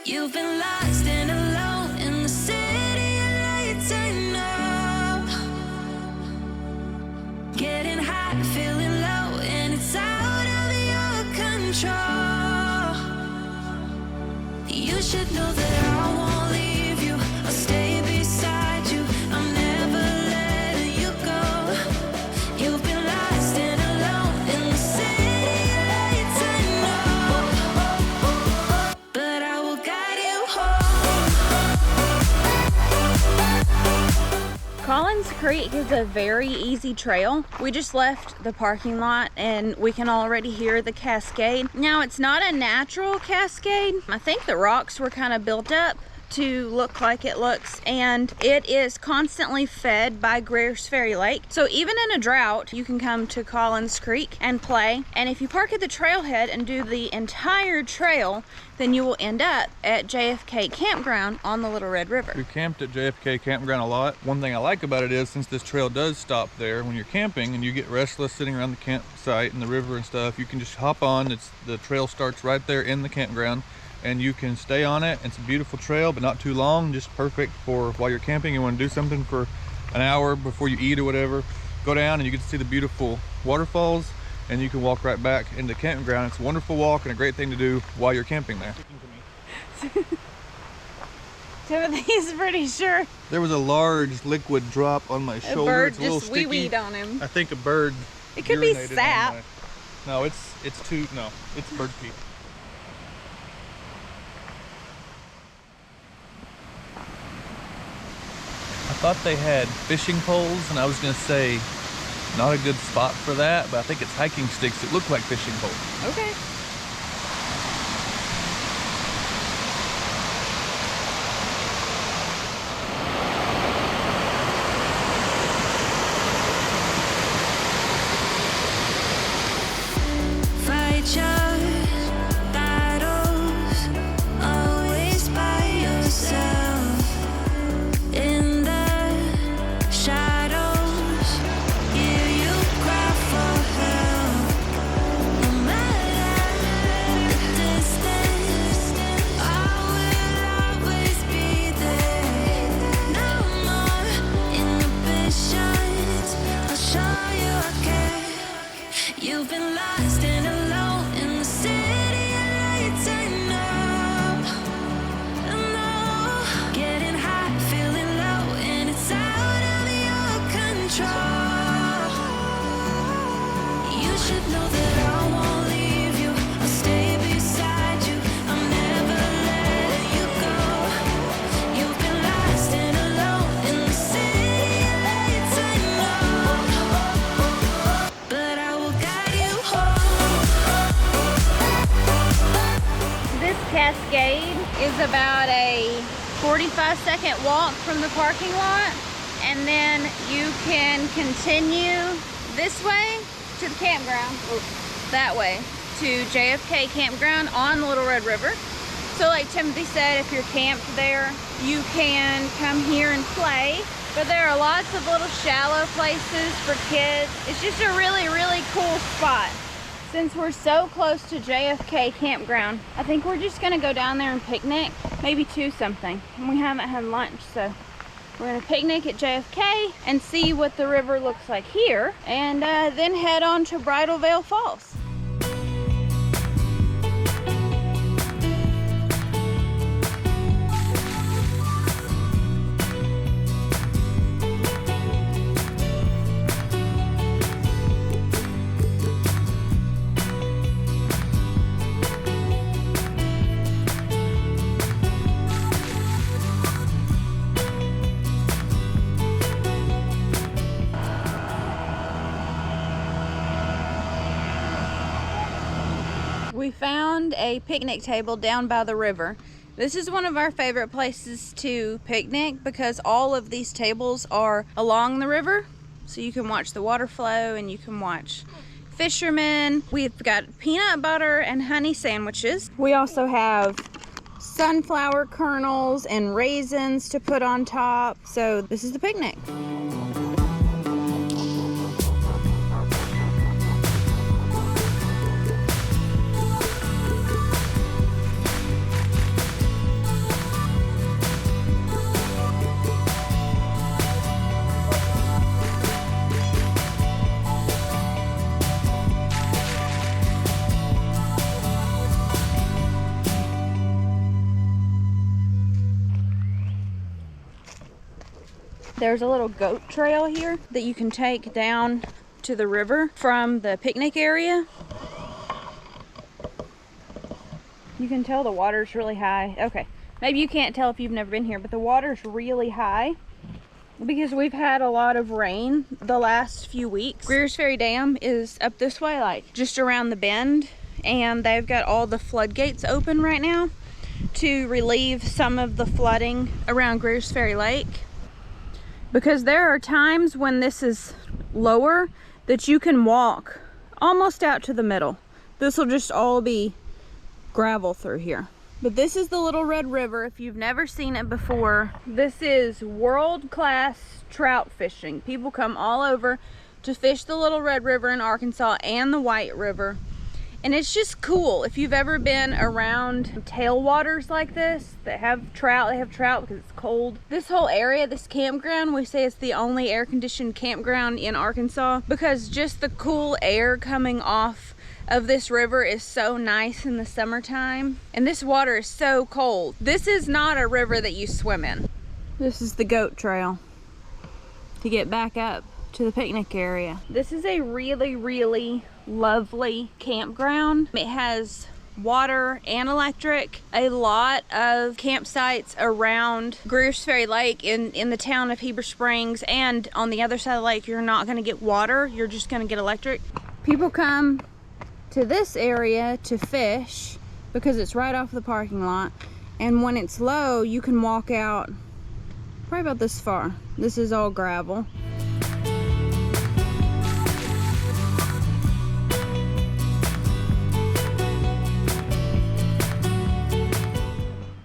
You've been lost and alone in the city of lights, I know. Getting high, feeling low, and it's out of your control. You should know that I won't leave you. I'll stay beside you. I'm never letting you go. You've been lost and alone in the city of lights, I know. But I will guide you home. Collins Creek is a very easy trail. We just left the parking lot and we can already hear the cascade. Now, it's not a natural cascade. I think the rocks were kind of built up to look like it looks, and it is constantly fed by Greers Ferry Lake. So even in a drought, you can come to Collins Creek and play. And if you park at the trailhead and do the entire trail, then you will end up at JFK Campground on the Little Red River. We camped at JFK Campground a lot. One thing I like about it is, since this trail does stop there, when you're camping and you get restless sitting around the campsite and the river and stuff, you can just hop on. The trail starts right there in the campground, and you can stay on it. It's a beautiful trail, but not too long, just perfect for while you're camping. You want to do something for an hour before you eat or whatever, go down and you get to see the beautiful waterfalls, and you can walk right back into the campground. It's a wonderful walk and a great thing to do while you're camping there. Timothy's pretty sure There was a large liquid drop on my shoulder. a bird it's a little just sticky. wee-weed on him. I think a bird. It could be urinated on sap. No, it's bird pee. I thought they had fishing poles, and I was gonna say not a good spot for that, but I think it's hiking sticks that look like fishing poles. Okay. Fight your battles, always by yourself. In the shadows, hear you cry for help. No matter the distance, I will always be there. No more inhibitions, I'll show you I care. You've been lost and alone in the city of lights, I know. Getting high, feeling low, and it's out of your control. You should know that I won't leave you. I'll stay beside you. I'm never letting you go. You've been lost and alone in the city of lights, I know. But I will guide you home. This cascade is about a 45-second walk from the parking lot, and then you can continue this way to the campground, or that way to JFK Campground on the Little Red River. So like Timothy said, if you're camped there, you can come here and play, but there are lots of little shallow places for kids. It's just a really, really cool spot. Since we're so close to JFK Campground, I think we're just gonna go down there and picnic, maybe to something. And we haven't had lunch, so we're gonna picnic at JFK and see what the river looks like here, and then head on to Bridal Veil Falls. We found a picnic table down by the river. This is one of our favorite places to picnic because all of these tables are along the river, so you can watch the water flow and you can watch fishermen. We've got peanut butter and honey sandwiches. We also have sunflower kernels and raisins to put on top. So this is the picnic. There's a little goat trail here that you can take down to the river from the picnic area. You can tell the water's really high. Okay, maybe you can't tell if you've never been here, but the water's really high because we've had a lot of rain the last few weeks. Greers Ferry Dam is up this way, like just around the bend, and they've got all the floodgates open right now to relieve some of the flooding around Greers Ferry Lake. Because there are times when this is lower that you can walk almost out to the middle. This will just all be gravel through here. But this is the Little Red River. If you've never seen it before, this is world-class trout fishing. People come all over to fish the Little Red River in Arkansas and the White River. And it's just cool. If you've ever been around tailwaters like this that have trout, they have trout because it's cold. This whole area, this campground, we say it's the only air-conditioned campground in Arkansas because just the cool air coming off of this river is so nice in the summertime. And this water is so cold. This is not a river that you swim in. This is the goat trail to get back up to the picnic area. This is a really, really lovely campground. It has water and electric. A lot of campsites around Greers Ferry Lake in the town of Heber Springs, and on the other side of the lake you're not going to get water, you're just going to get electric. People come to this area to fish because it's right off the parking lot, and when it's low you can walk out probably about this far. This is all gravel.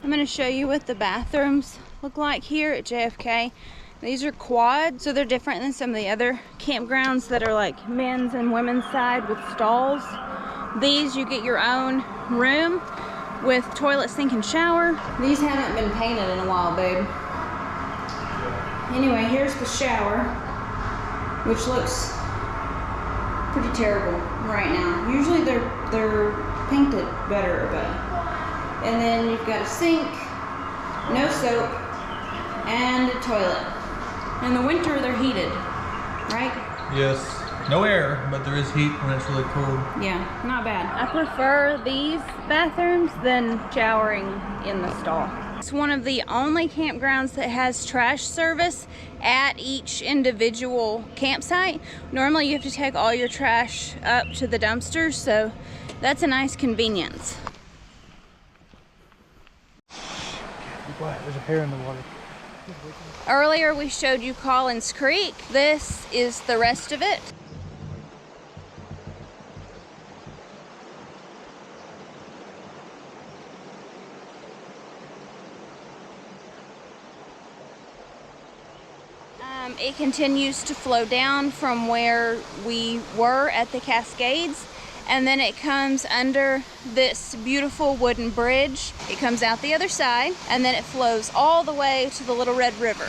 I'm going to show you what the bathrooms look like here at JFK. These are quad, so they're different than some of the other campgrounds that are like men's and women's side with stalls. These, you get your own room with toilet, sink, and shower. These haven't been painted in a while, babe. Anyway, here's the shower, which looks pretty terrible right now. Usually they're painted better, but. And then you've got a sink, no soap, and a toilet. In the winter, they're heated, right? Yes. No air, but there is heat when it's really cold. Yeah, not bad. I prefer these bathrooms than showering in the stall. It's one of the only campgrounds that has trash service at each individual campsite. Normally you have to take all your trash up to the dumpsters, so that's a nice convenience. There's a hair in the water. Earlier we showed you Collins Creek. This is the rest of it. It continues to flow down from where we were at the Cascades, and then it comes under this beautiful wooden bridge. It comes out the other side, and then it flows all the way to the Little Red River.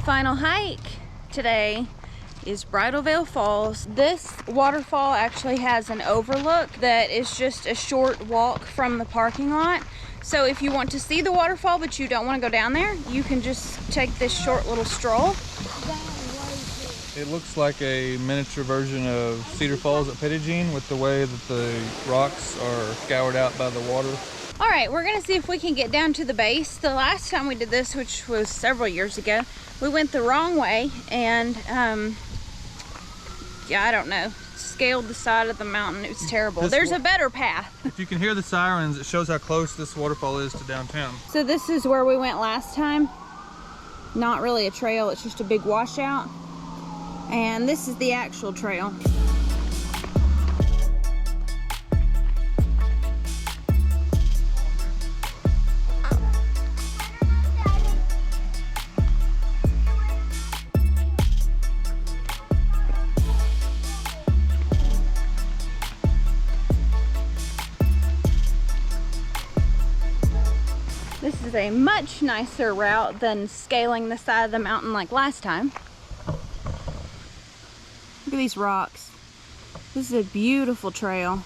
Final hike today is Bridal Veil Falls. This waterfall actually has an overlook that is just a short walk from the parking lot. So if you want to see the waterfall but you don't want to go down there, you can just take this short little stroll. It looks like a miniature version of Cedar Falls at Pettigene with the way that the rocks are scoured out by the water. All right, we're gonna see if we can get down to the base. The last time we did this, which was several years ago, we went the wrong way and yeah, I don't know, scaled the side of the mountain. It was terrible. There's a better path. If you can hear the sirens, it shows how close this waterfall is to downtown. So this is where we went last time. Not really a trail, it's just a big washout. And this is the actual trail. This is a much nicer route than scaling the side of the mountain like last time. Look at these rocks. This is a beautiful trail.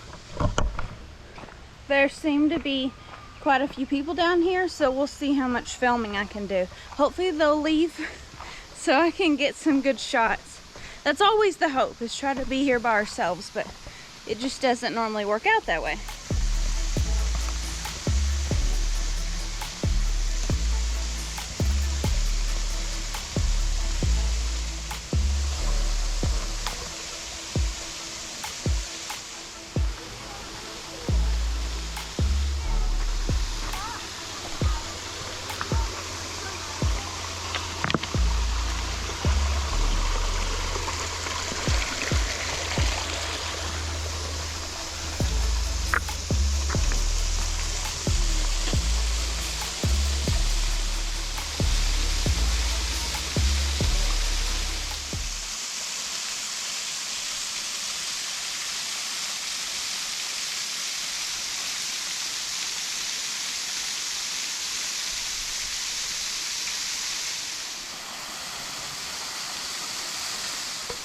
There seem to be quite a few people down here, so we'll see how much filming I can do. Hopefully they'll leave so I can get some good shots. That's always the hope, is try to be here by ourselves, but it just doesn't normally work out that way.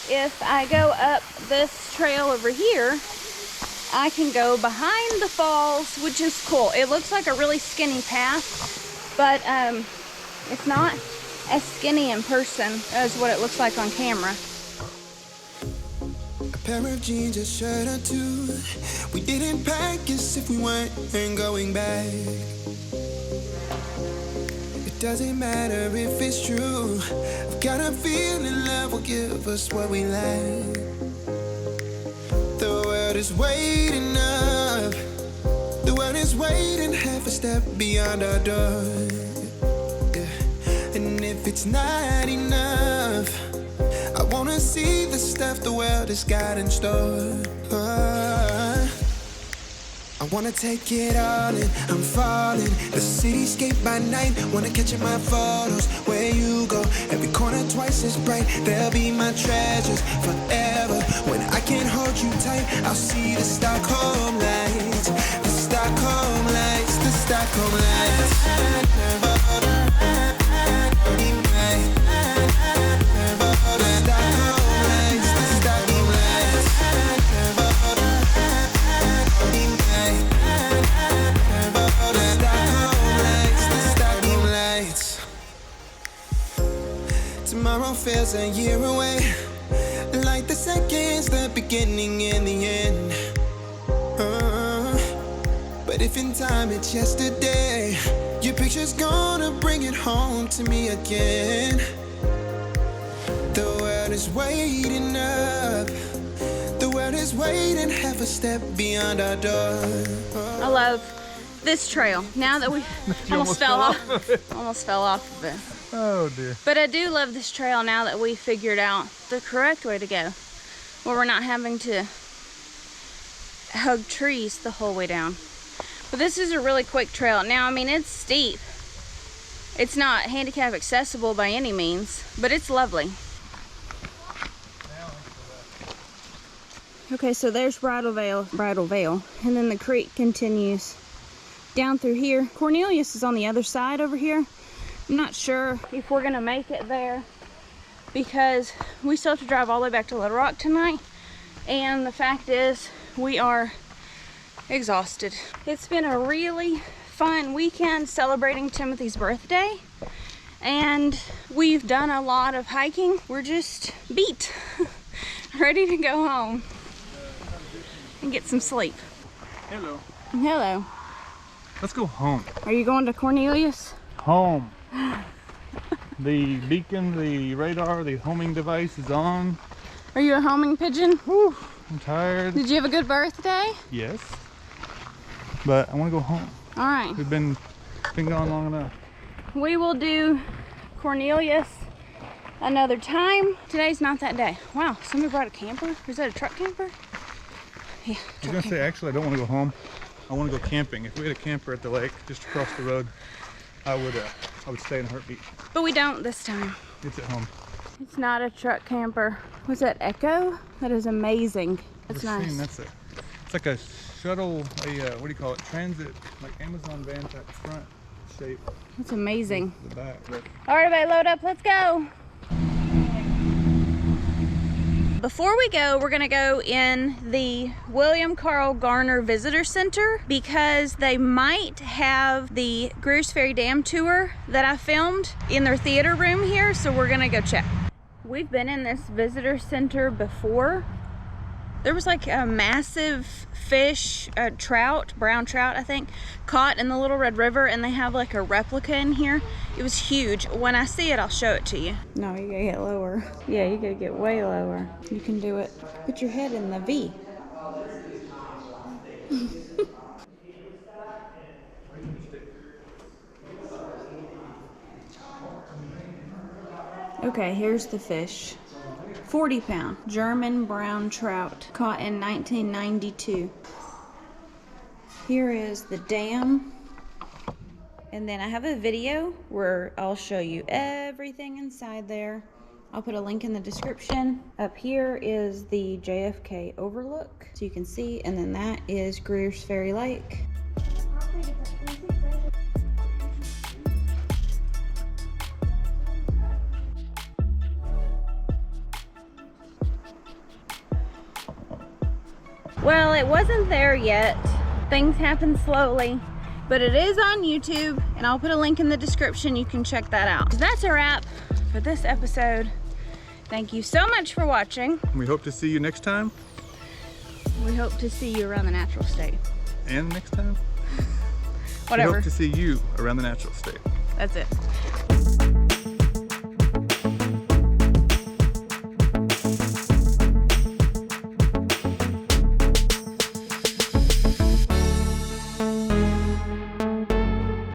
If I go up this trail over here, I can go behind the falls, which is cool. It looks like a really skinny path, but it's not as skinny in person as what it looks like on camera. A pair of jeans, a shirt or two. We didn't pack as if we weren't going back. It doesn't matter if it's true. I've got a feeling love will give us what we lack. The world is waiting up. The world is waiting half a step beyond our door. Yeah. And if it's not enough, I wanna see the stuff the world has got in store. I wanna take it all in, I'm falling. The cityscape by night, wanna catch in my photos. Where you go, every corner twice as bright. They'll be my treasures forever. When I can't hold you tight, I'll see the Stockholm lights. The Stockholm lights, the Stockholm lights. Tomorrow feels a year away, like the seconds, the beginning and the end. But if in time it's yesterday, your picture's gonna bring it home to me again. The world is waiting up. The world is waiting half a step beyond our door. I love this trail. Now that we almost fell off of it. Oh dear. But I do love this trail now that we figured out the correct way to go, where we're not having to hug trees the whole way down. But this is a really quick trail. Now, I mean, it's steep. It's not handicap accessible by any means, but it's lovely. Okay, so there's Bridal Veil, and then the creek continues down through here. Cornelius is on the other side over here. I'm not sure if we're gonna make it there because we still have to drive all the way back to Little Rock tonight, and the fact is we are exhausted. It's been a really fun weekend celebrating Timothy's birthday, and we've done a lot of hiking. We're just beat, ready to go home and get some sleep. Hello. Hello. Let's go home. Are you going to Cornelius? Home. The beacon, the radar, the homing device is on. Are you a homing pigeon? Whew, I'm tired. Did you have a good birthday? Yes. But I want to go home. All right. We've been gone long enough. We will do Cornelius another time. Today's not that day. Wow, somebody brought a camper? Is that a truck camper? Yeah. I was gonna say, actually, I don't want to go home. I want to go camping. If we had a camper at the lake just across the road, I would stay in a heartbeat. But we don't this time. It's at home. It's not a truck camper. Was that Echo? That is amazing. That's nice. It's like a shuttle, what do you call it? Transit, like Amazon van type front. shape. That's amazing. The back. All right, everybody, load up. Let's go. Before we go, we're gonna go in the William Carl Garner Visitor Center because they might have the Greers Ferry Dam tour that I filmed in their theater room here, so we're gonna go check. We've been in this visitor center before. There was like a massive fish, a trout, brown trout I think, caught in the Little Red River, and they have like a replica in here. It was huge. When I see it, I'll show it to you. No, you gotta get lower. Yeah, you gotta get way lower. You can do it. Put your head in the V. Okay, here's the fish. 40-pound German brown trout caught in 1992. Here is the dam. And then I have a video where I'll show you everything inside there. I'll put a link in the description. Up here is the JFK overlook, so you can see. And then that is Greers Ferry Lake. Well, it wasn't there yet. Things happen slowly, but it is on YouTube, and I'll put a link in the description. You can check that out. So that's a wrap for this episode. Thank you so much for watching. We hope to see you next time. We hope to see you around the natural state. And next time? Whatever. We hope to see you around the natural state. That's it.